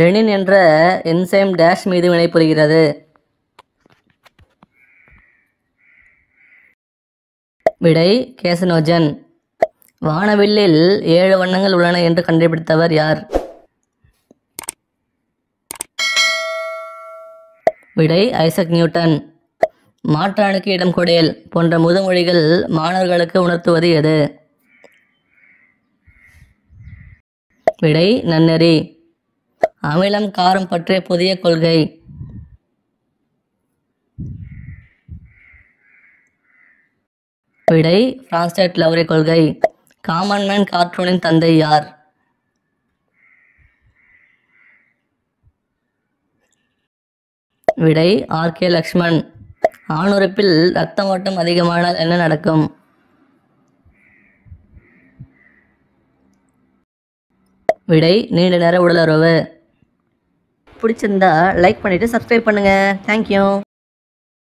Renin என்ற enzyme dash மீது வினைபுரிகிறது. விடை கேசனோஜன். வானவில்லில் 7 வண்ணங்கள் உள்ளன என்று கண்டுபிடித்தவர் யார்? விடை ஐசக் நியூட்டன். மாற்றானுக்கு இடம் கொடேல் போன்ற முதுமொழிகள் மாணவர்களுக்கு உணர்த்துவது எது? விடை நன்னெறி. அமிலம் காரம் பற்றிய புதிய கொள்கை. விடை பிரான்ஸ்டட் லவ்ரி கொள்கை. காமன் மேன் கார்ட்டூனின் தந்தை யார்? விடை ஆர்.கே. லக்ஷ்மண். ஆணுறுப்பில் இரத்த ஓட்டம் அதிகமானால் என்ன நடக்கும்? விடை நீண்ட நேர உடலுறவு. பிடிச்சிருந்தா லைக் பண்ணிட்டு சப்ஸ்கிரைப் பண்ணுங்க. தேங்க்யூ.